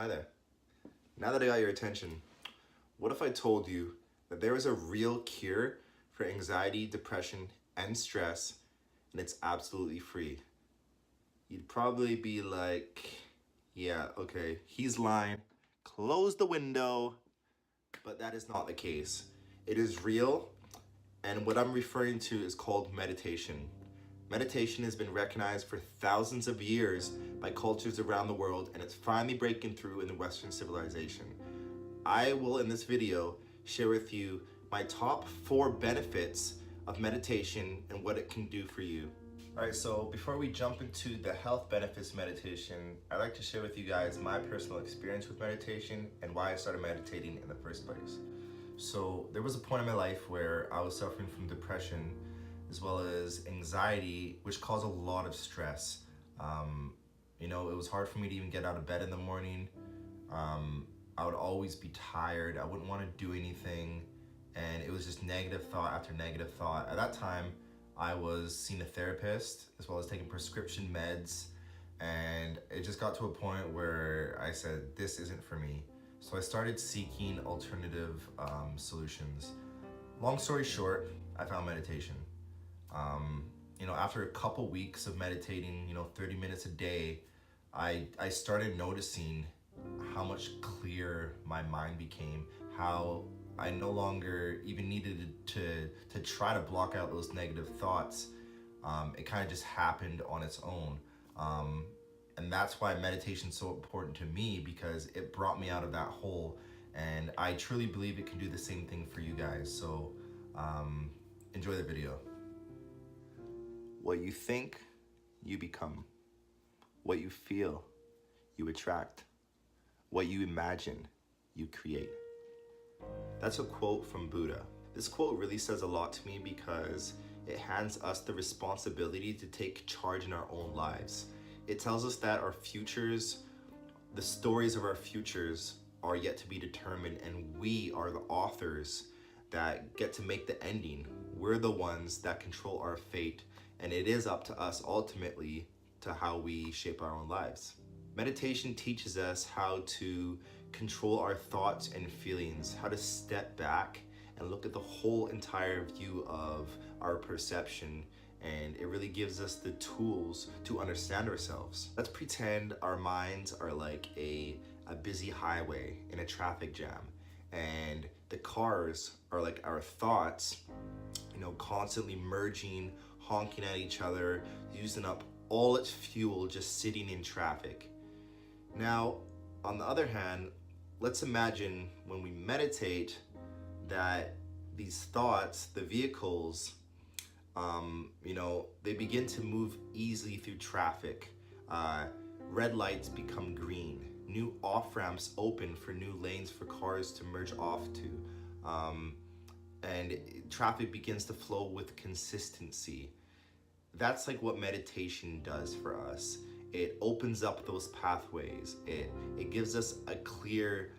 Hi there. Now that I got your attention, what if I told you that there is a real cure for anxiety, depression, and stress, and it's absolutely free? You'd probably be like, yeah, okay, he's lying. Close the window. But that is not the case. It is real, and what I'm referring to is called meditation. Meditation has been recognized for thousands of years by cultures around the world, and it's finally breaking through in the Western civilization. I will, in this video, share with you my top 4 benefits of meditation and what it can do for you. Alright, so before we jump into the health benefits of meditation, I'd like to share with you guys my personal experience with meditation and why I started meditating in the first place. So there was a point in my life where I was suffering from depression as well as anxiety, which caused a lot of stress. It was hard for me to even get out of bed in the morning. I would always be tired. I wouldn't want to do anything. And it was just negative thought after negative thought. At that time, I was seeing a therapist as well as taking prescription meds. And it just got to a point where I said, this isn't for me. So I started seeking alternative solutions. Long story short, I found meditation. After a couple weeks of meditating, 30 minutes a day, I started noticing how much clearer my mind became, how I no longer even needed to try to block out those negative thoughts. It kind of just happened on its own. And that's why meditation is so important to me, because it brought me out of that hole. And I truly believe it can do the same thing for you guys. So enjoy the video. What you think, you become. What you feel, you attract. What you imagine, you create. That's a quote from Buddha. This quote really says a lot to me because it hands us the responsibility to take charge in our own lives. It tells us that our futures, the stories of our futures, are yet to be determined, and we are the authors that get to make the ending. We're the ones that control our fate, and it is up to us ultimately to how we shape our own lives. Meditation teaches us how to control our thoughts and feelings, how to step back and look at the whole entire view of our perception, and it really gives us the tools to understand ourselves. Let's pretend our minds are like a busy highway in a traffic jam, and the cars are like our thoughts, constantly merging, honking at each other, using up all its fuel just sitting in traffic. Now, on the other hand, let's imagine when we meditate that these thoughts, the vehicles, they begin to move easily through traffic. Red lights become green. New off-ramps open for new lanes for cars to merge off to. And traffic begins to flow with consistency. That's like what meditation does for us. It opens up those pathways. It gives us a clear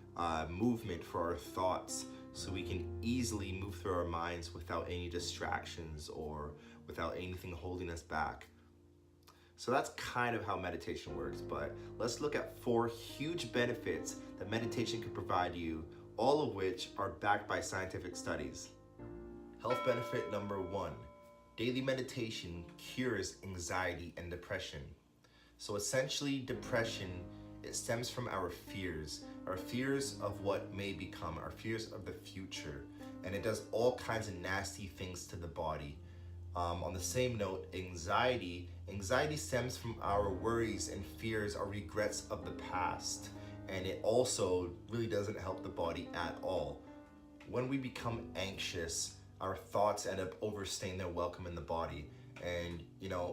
movement for our thoughts, so we can easily move through our minds without any distractions or without anything holding us back. So that's kind of how meditation works, but let's look at 4 huge benefits that meditation can provide you, all of which are backed by scientific studies. Health benefit number 1, daily meditation cures anxiety and depression. So essentially, depression, it stems from our fears of what may become, our fears of the future, and it does all kinds of nasty things to the body. On the same note, anxiety stems from our worries and fears, our regrets of the past, and it also really doesn't help the body at all. When we become anxious, our thoughts end up overstaying their welcome in the body. And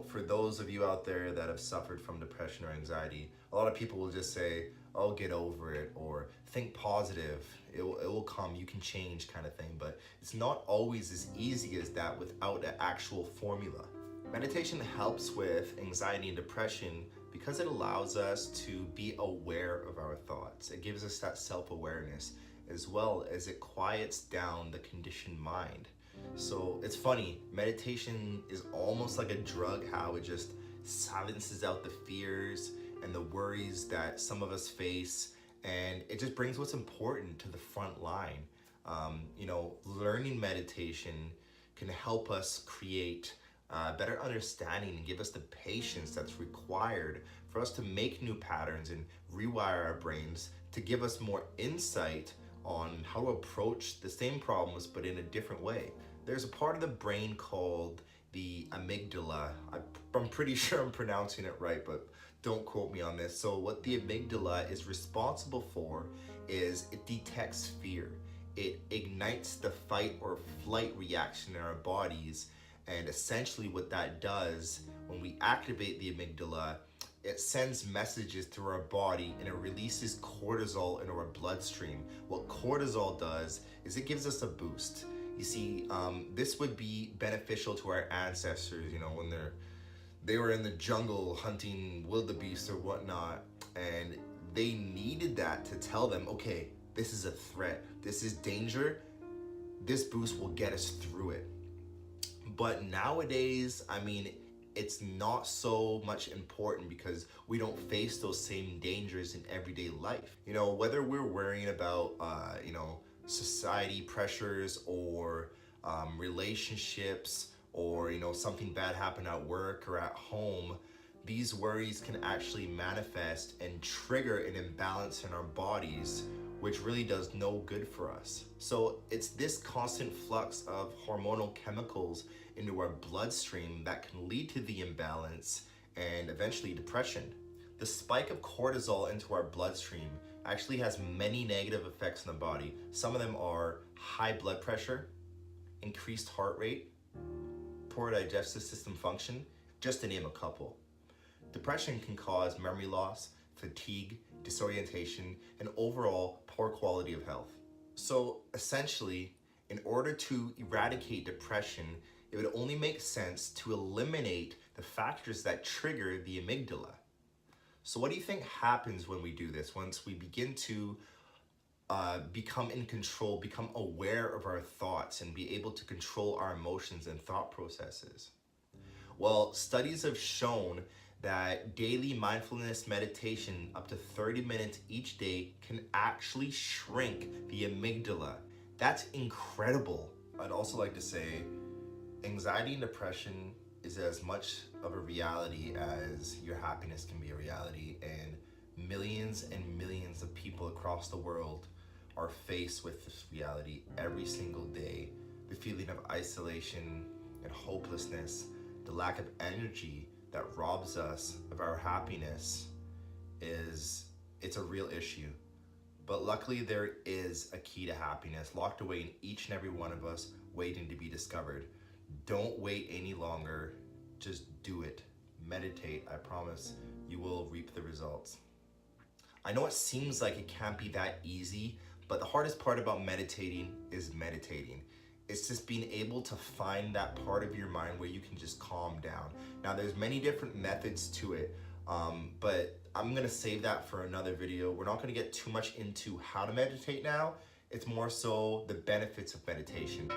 for those of you out there that have suffered from depression or anxiety, a lot of people will just say, oh, get over it, or think positive, it will come, you can change, kind of thing. But it's not always as easy as that without an actual formula. Meditation helps with anxiety and depression because it allows us to be aware of our thoughts. It gives us that self-awareness, as well as it quiets down the conditioned mind. So it's funny, meditation is almost like a drug, how it just silences out the fears and the worries that some of us face, And it just brings what's important to the front line. Learning meditation can help us create better understanding and give us the patience that's required for us to make new patterns and rewire our brains to give us more insight on how to approach the same problems but in a different way. There's a part of the brain called the amygdala. I'm pretty sure I'm pronouncing it right, but don't quote me on this. So what the amygdala is responsible for is it detects fear. It ignites the fight or flight reaction in our bodies. And essentially what that does, when we activate the amygdala, it sends messages through our body and it releases cortisol into our bloodstream. What cortisol does is it gives us a boost. You see, this would be beneficial to our ancestors, when they were in the jungle hunting wildebeest or whatnot, and they needed that to tell them, okay, this is a threat, this is danger, this boost will get us through it. But nowadays, it's not so much important because we don't face those same dangers in everyday life. Whether we're worrying about, society pressures or relationships or, something bad happened at work or at home, these worries can actually manifest and trigger an imbalance in our bodies, which really does no good for us. So it's this constant flux of hormonal chemicals into our bloodstream that can lead to the imbalance and eventually depression. The spike of cortisol into our bloodstream actually has many negative effects on the body. Some of them are high blood pressure, increased heart rate, poor digestive system function, just to name a couple. Depression can cause memory loss, fatigue, disorientation, and overall poor quality of health. So essentially, in order to eradicate depression, it would only make sense to eliminate the factors that trigger the amygdala. So what do you think happens when we do this? Once we begin to become in control, become aware of our thoughts, and be able to control our emotions and thought processes? Well, studies have shown that daily mindfulness meditation up to 30 minutes each day can actually shrink the amygdala. That's incredible. I'd also like to say anxiety and depression is as much of a reality as your happiness can be a reality, and millions and millions of people across the world are faced with this reality every single day. The feeling of isolation and hopelessness, the lack of energy that robs us of our happiness it's a real issue. But luckily there is a key to happiness locked away in each and every one of us, waiting to be discovered. Don't wait any longer, just do it. Meditate, I promise you will reap the results. I know it seems like it can't be that easy, but the hardest part about meditating is meditating. It's just being able to find that part of your mind where you can just calm down. Now there's many different methods to it, but I'm gonna save that for another video. We're not gonna get too much into how to meditate now. It's more so the benefits of meditation.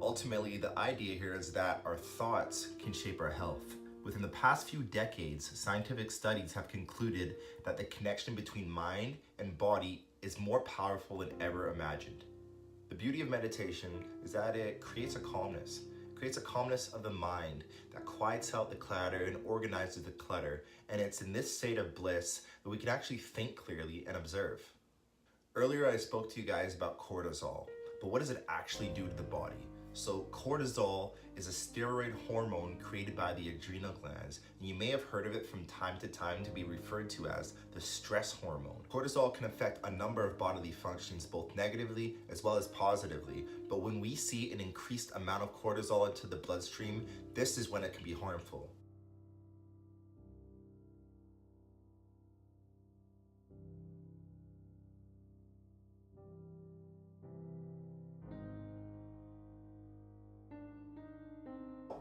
Ultimately, the idea here is that our thoughts can shape our health. Within the past few decades, scientific studies have concluded that the connection between mind and body is more powerful than ever imagined. The beauty of meditation is that it creates a calmness. It creates a calmness of the mind that quiets out the clatter and organizes the clutter. And it's in this state of bliss that we can actually think clearly and observe. Earlier, I spoke to you guys about cortisol, but what does it actually do to the body? So cortisol is a steroid hormone created by the adrenal glands, and you may have heard of it from time to time to be referred to as the stress hormone. Cortisol can affect a number of bodily functions, both negatively as well as positively, but when we see an increased amount of cortisol into the bloodstream, this is when it can be harmful.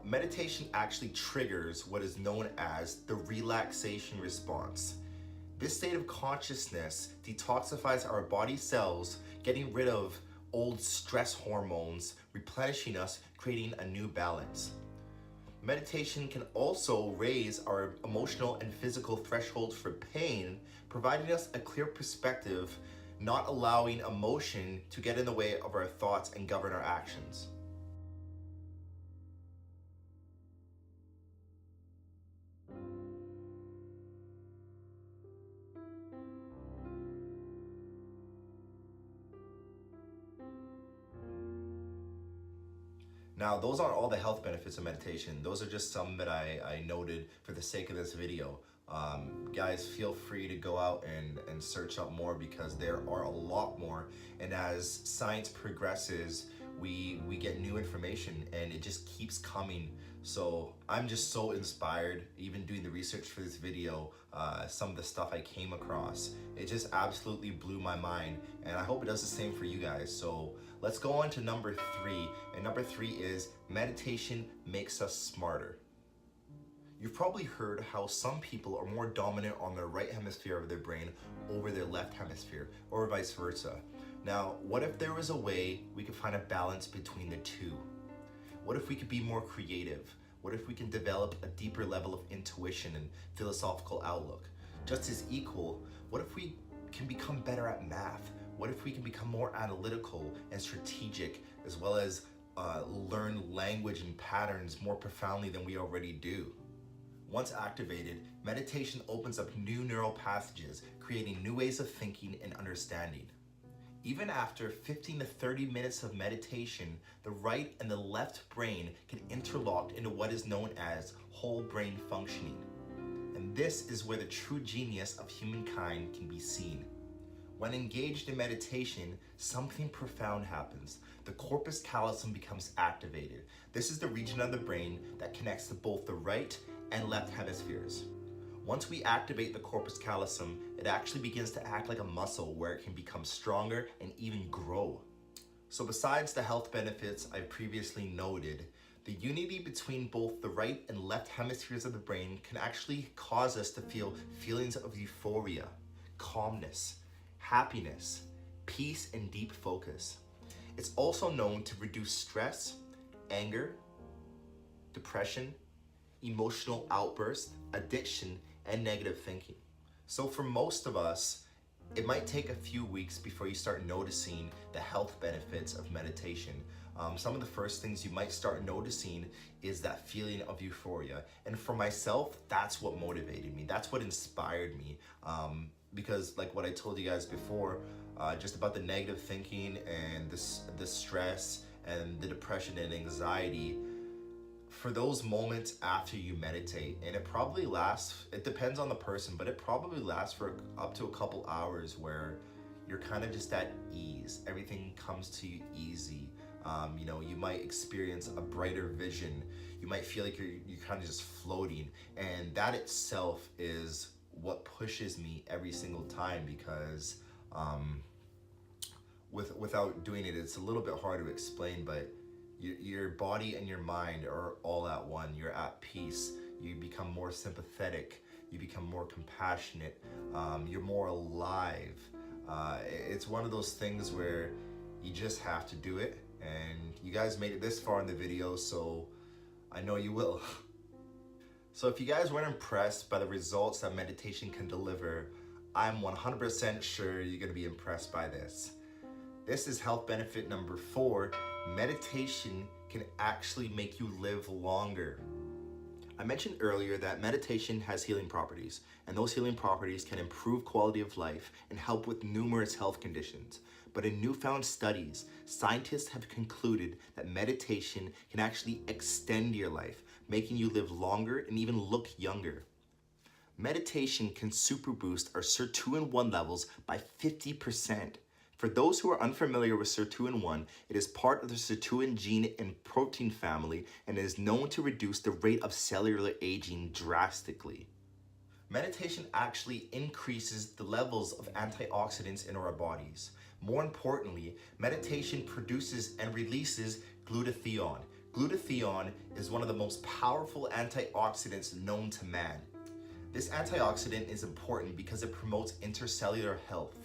Meditation actually triggers what is known as the relaxation response. This state of consciousness detoxifies our body cells, getting rid of old stress hormones, replenishing us, creating a new balance. Meditation can also raise our emotional and physical thresholds for pain, providing us a clear perspective, not allowing emotion to get in the way of our thoughts and govern our actions. Now, those aren't all the health benefits of meditation. Those are just some that I noted for the sake of this video. Guys, feel free to go out and search up more, because there are a lot more. And as science progresses, we get new information and it just keeps coming. So I'm just so inspired, even doing the research for this video, some of the stuff I came across. It just absolutely blew my mind, and I hope it does the same for you guys. So let's go on to number 3, and number 3 is meditation makes us smarter. You've probably heard how some people are more dominant on their right hemisphere of their brain over their left hemisphere, or vice versa. Now, what if there was a way we could find a balance between the two? What if we could be more creative? What if we can develop a deeper level of intuition and philosophical outlook? Just as equal, what if we can become better at math? What if we can become more analytical and strategic, as well as learn language and patterns more profoundly than we already do? Once activated, meditation opens up new neural passages, creating new ways of thinking and understanding. Even after 15 to 30 minutes of meditation, the right and the left brain can interlock into what is known as whole brain functioning. And this is where the true genius of humankind can be seen. When engaged in meditation, something profound happens. The corpus callosum becomes activated. This is the region of the brain that connects to both the right and left hemispheres. Once we activate the corpus callosum, it actually begins to act like a muscle where it can become stronger and even grow. So besides the health benefits I previously noted, the unity between both the right and left hemispheres of the brain can actually cause us to feel feelings of euphoria, calmness, happiness, peace, and deep focus. It's also known to reduce stress, anger, depression, emotional outbursts, addiction, and negative thinking. So for most of us, it might take a few weeks before you start noticing the health benefits of meditation. Some of the first things you might start noticing is that feeling of euphoria. And for myself, that's what motivated me. That's what inspired me. Because like what I told you guys before, just about the negative thinking and the stress and the depression and anxiety, for those moments after you meditate, and it probably lasts, it depends on the person, but it probably lasts for up to a couple hours where you're kind of just at ease. Everything comes to you easy. You might experience a brighter vision. You might feel like you're kind of just floating, and that itself is what pushes me every single time, because without doing it, it's a little bit hard to explain, but your body and your mind are all at one. You're at peace. You become more sympathetic. You become more compassionate. You're more alive. It's one of those things where you just have to do it. And you guys made it this far in the video, so I know you will. So if you guys weren't impressed by the results that meditation can deliver, I'm 100% sure you're gonna be impressed by this. This is health benefit number 4. Meditation can actually make you live longer. I mentioned earlier that meditation has healing properties, and those healing properties can improve quality of life and help with numerous health conditions. But in newfound studies, scientists have concluded that meditation can actually extend your life, making you live longer and even look younger. Meditation can super boost our sirtuin-1 levels by 50%. For those who are unfamiliar with sirtuin-1, it is part of the sirtuin gene and protein family and is known to reduce the rate of cellular aging drastically. Meditation actually increases the levels of antioxidants in our bodies. More importantly, meditation produces and releases glutathione. Glutathione is one of the most powerful antioxidants known to man. This antioxidant is important because it promotes intercellular health.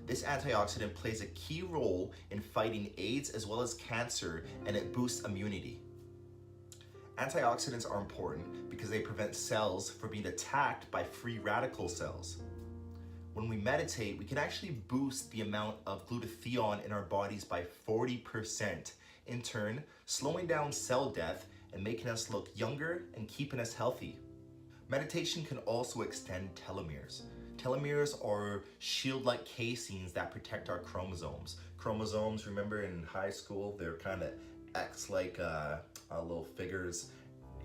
This antioxidant plays a key role in fighting AIDS as well as cancer, and it boosts immunity. Antioxidants are important because they prevent cells from being attacked by free radical cells. When we meditate, we can actually boost the amount of glutathione in our bodies by 40%, in turn slowing down cell death and making us look younger and keeping us healthy. Meditation can also extend telomeres. Telomeres are shield-like casings that protect our chromosomes. Chromosomes, remember in high school, they're kind of X-like little figures.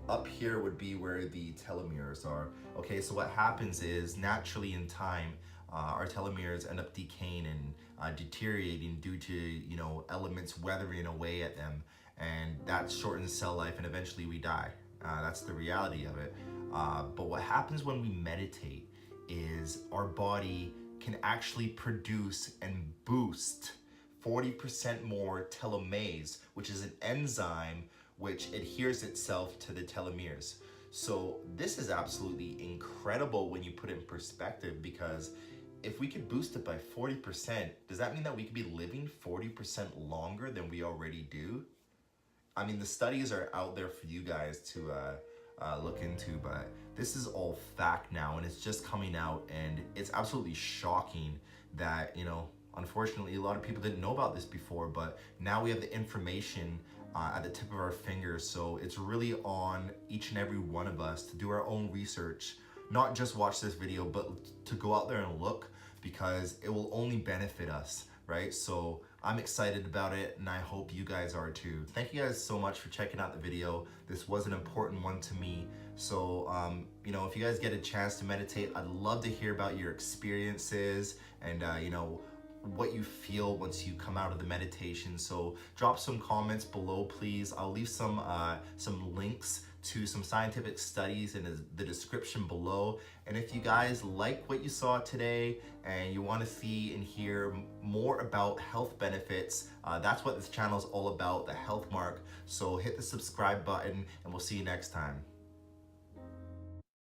Up here would be where the telomeres are. Okay, so what happens is naturally in time, our telomeres end up decaying and deteriorating due to elements weathering away at them, and that shortens cell life, and eventually we die. That's the reality of it. But what happens when we meditate is our body can actually produce and boost 40% more telomerase, which is an enzyme which adheres itself to the telomeres. So this is absolutely incredible when you put it in perspective, because if we could boost it by 40%, does that mean that we could be living 40% longer than we already do? I mean, the studies are out there for you guys to look into, but this is all fact now, and it's just coming out, and it's absolutely shocking that, unfortunately, a lot of people didn't know about this before, but now we have the information at the tip of our fingers. So it's really on each and every one of us to do our own research, not just watch this video, but to go out there and look, because it will only benefit us, right? So I'm excited about it, and I hope you guys are too. Thank you guys so much for checking out the video. This was an important one to me. So, if you guys get a chance to meditate, I'd love to hear about your experiences and, what you feel once you come out of the meditation. So drop some comments below, please. I'll leave some links to some scientific studies in the description below. And if you guys like what you saw today and you want to see and hear more about health benefits, that's what this channel is all about, the Health Mark. So hit the subscribe button, and we'll see you next time.